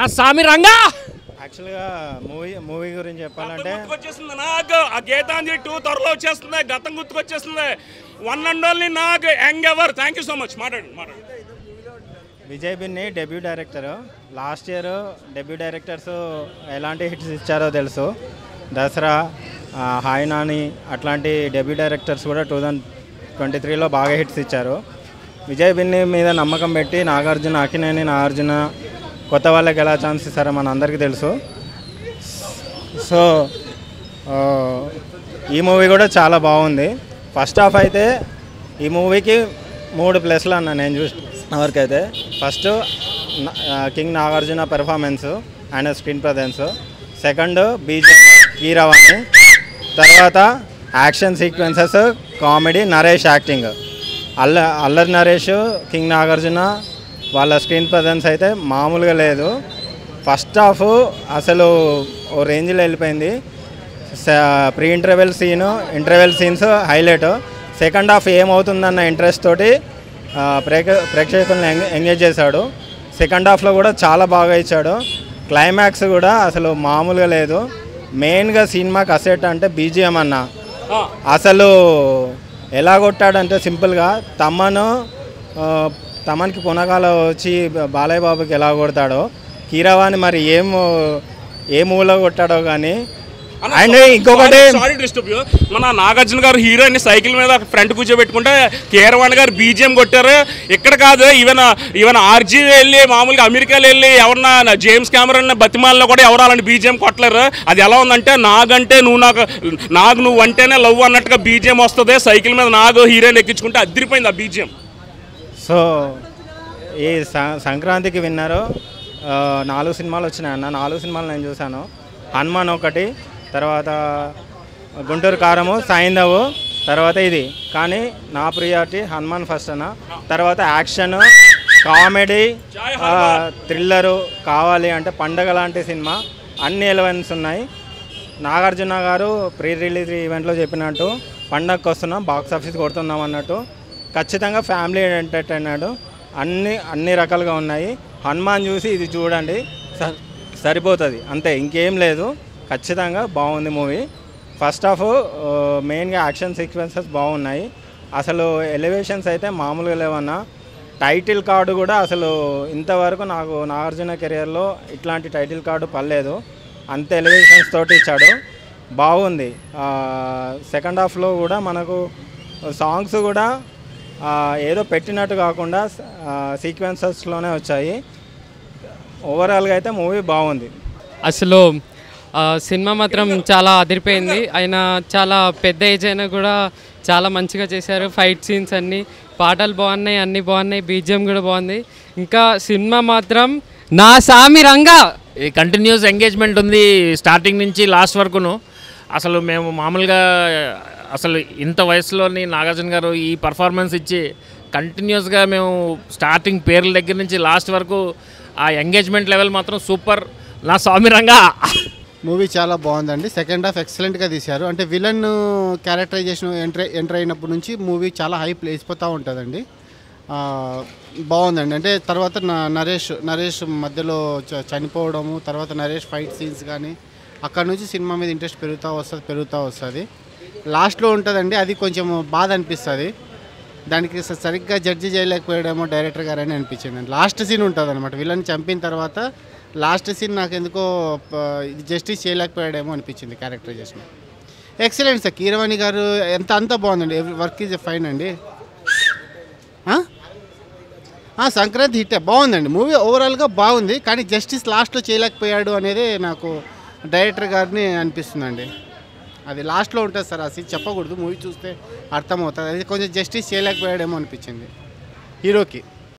నా సామి రంగా యాక్చువల్గా మూవీ గురించి చెప్పాలంటే గుర్తుకొచ్చేస్తుంది నాకు ఆ గీతాంజలి 2 త్వరలో వచ్చేస్తుంది, గతం గుర్తుకొచ్చేస్తుంది. వన్ అండ్ ఓన్లీ నాకు young ever. Thank you so much. మాట్లాడు. Vijay Binni debut director. Last year debut directors ఎలాంటి హిట్స్ ఇచ్చారో తెలుసు. దసరా, హాయ్ నాని అట్లాంటి డెబ్యూ డైరెక్టర్స్ కూడా 2023లో బాగా హిట్స్ ఇచ్చారు. విజయ్ బిన్ని మీద నమ్మకం పెట్టి నాగార్జున, అక్కినేని నాగార్జున కొత్త వాళ్ళకి ఎలా ఛాన్స్ ఇస్తారో మన అందరికీ తెలుసు. సో ఈ మూవీ కూడా చాలా బాగుంది. ఫస్ట్ హాఫ్ అయితే ఈ మూవీకి 3+ అన్న నేను చూసిన వరకైతే. First king Nagarjuna performance and screen presence, second BGM Keeravani, తర్వాత action sequences, comedy, Naresh acting. Allari Naresh, king Nagarjuna వాళ్ళ స్క్రీన్ ప్రజెన్స్ అయితే మామూలుగా లేదు. ఫస్ట్ హాఫ్ అసలు ఓ రేంజ్లో వెళ్ళిపోయింది. Pre interval scenes highlight. Second half ఏమవుతుందన్న ఇంట్రెస్ట్ తోటి ప్రేక్షకులను ఎంగేజ్ చేశాడు. సెకండ్ హాఫ్లో కూడా చాలా బాగా ఇచ్చాడు. క్లైమాక్స్ కూడా అసలు మామూలుగా లేదు. మెయిన్గా సినిమాకి అసెట్ అంటే బీజిఎం అన్న. అసలు ఎలా కొట్టాడంటే సింపుల్గా తమన్కి పునగాల వచ్చి బాలయ్య బాబుకి ఎలా కొడతాడో, కీరవాణి మరి ఏ మూలలో కొట్టాడో కానీ. అండ్ ఇంకొకటి మన నాగార్జున గారు హీరోయిన్ సైకిల్ మీద ఫ్రంట్ కూర్చోబెట్టుకుంటే కీరవాణి గారు బీజిఎం కొట్టారు. ఇక్కడ కాదు, ఈవెన్ ఆర్జీ వెళ్ళి మామూలుగా అమెరికాలో వెళ్ళి ఎవరన్నా జేమ్స్ కెమెరాన్ బతిమాలలో కూడా ఎవరు అలాంటి బీజిఎం కొట్టలేరు. అది ఎలా ఉందంటే నాగంటే నువ్వు అంటేనే లవ్ అన్నట్టుగా బీజిఎం వస్తుంది. సైకిల్ మీద నాగు హీరోయిన్ ఎక్కించుకుంటే అదిరిపోయింది ఆ బీజిఎం. సో ఈ సంక్రాంతికి విన్నారు 4 సినిమాలు వచ్చినాయి అన్న. 4 సినిమాలు నేను చూశాను. హనుమాన్ ఒకటి, తర్వాత గుంటూరు కారము, సైంధవు, తర్వాత ఇది. కానీ నా ప్రియారిటీ హనుమాన్ ఫస్ట్ అన్న. తర్వాత యాక్షన్, కామెడీ, థ్రిల్లరు కావాలి అంటే పండగ లాంటి సినిమా. అన్ని ఎలిమెంట్స్ ఉన్నాయి. నాగార్జున గారు ప్రీ రిలీజ్ ఈవెంట్లో చెప్పినట్టు పండగకి వస్తున్నాం, బాక్స్ ఆఫీస్ కొడుతున్నాం అన్నట్టు. ఖచ్చితంగా ఫ్యామిలీ ఎంటర్టైనర్ అన్ని రకాలుగా ఉన్నాయి. హనుమాన్ చూసి ఇది చూడండి, సరిపోతుంది అంతే, ఇంకేం లేదు. ఖచ్చితంగా బాగుంది మూవీ. ఫస్ట్ హాఫ్ మెయిన్గా యాక్షన్ సీక్వెన్సెస్ బాగున్నాయి. అసలు ఎలివేషన్స్ అయితే మామూలుగా లేవన్నా. టైటిల్ కార్డు కూడా అసలు ఇంతవరకు నాకు నాగార్జున కెరియర్లో ఇట్లాంటి టైటిల్ కార్డు పర్లేదు. అంత ఎలివేషన్స్ తోటి ఇచ్చాడు, బాగుంది. సెకండ్ హాఫ్లో కూడా మనకు సాంగ్స్ కూడా ఏదో పెట్టినట్టు కాకుండా సీక్వెన్సెస్లోనే వచ్చాయి. ఓవరాల్గా అయితే మూవీ బాగుంది. అసలు సినిమా మాత్రం చాలా అదిరిపోయింది. ఆయన చాలా పెద్ద ఏజ్ అయినా కూడా చాలా మంచిగా చేశారు. ఫైట్ సీన్స్ అన్నీ, పాటలు బాగున్నాయి, అన్నీ బాగున్నాయి, బీజిఎం కూడా బాగుంది. ఇంకా సినిమా మాత్రం నా సామి రంగా కంటిన్యూస్ ఎంగేజ్మెంట్ ఉంది స్టార్టింగ్ నుంచి లాస్ట్ వరకును. అసలు మేము మామూలుగా అసలు ఇంత వయసులోని నాగార్జున గారు ఈ పర్ఫార్మెన్స్ ఇచ్చి కంటిన్యూస్గా మేము స్టార్టింగ్ పేర్ల దగ్గర నుంచి లాస్ట్ వరకు ఆ ఎంగేజ్మెంట్ లెవెల్ మాత్రం సూపర్. నా స్వామి రంగా మూవీ చాలా బాగుందండి. సెకండ్ హాఫ్ ఎక్సలెంట్గా తీశారు. అంటే విలన్ క్యారెక్టరైజేషన్ ఎంటర్ అయినప్పటి నుంచి మూవీ చాలా హైప్ లేచిపోతూ ఉంటుందండి. బాగుందండి. అంటే తర్వాత నరేష్ మధ్యలో చనిపోవడము, తర్వాత నరేష్ ఫైట్ సీన్స్ కానీ అక్కడ నుంచి సినిమా మీద ఇంట్రెస్ట్ పెరుగుతూ వస్తుంది. లాస్ట్లో ఉంటుందండి, అది కొంచెం బాధ అనిపిస్తుంది. దానికి సరిగ్గా జడ్జి చేయలేకపోయాడేమో డైరెక్టర్ గారు అని అనిపించింది. లాస్ట్ సీన్ ఉంటుంది అనమాట, విలన్ చంపిన తర్వాత లాస్ట్ సీన్ నాకు ఎందుకో ఇది జస్టిస్ చేయలేకపోయాడేమో అనిపించింది క్యారెక్టరైజేషన్. Excellent sir. కీరవాణి గారు అంతా బాగుందండి. వర్క్ ఈజ్ ఫైన్ అండి. సంక్రాంతి హిట్ బాగుందండి. మూవీ ఓవరాల్గా బాగుంది, కానీ జస్టిస్ లాస్ట్లో చేయలేకపోయాడు అనేది నాకు డైరెక్టర్ గారిని అనిపిస్తుందండి. అది లాస్ట్లో ఉంటుంది సార్, ఆ సీన్ చెప్పకూడదు, మూవీ చూస్తే అర్థమవుతుంది. అది కొంచెం జస్టిస్ చేయలేకపోయాడేమో అనిపించింది హీరోకి.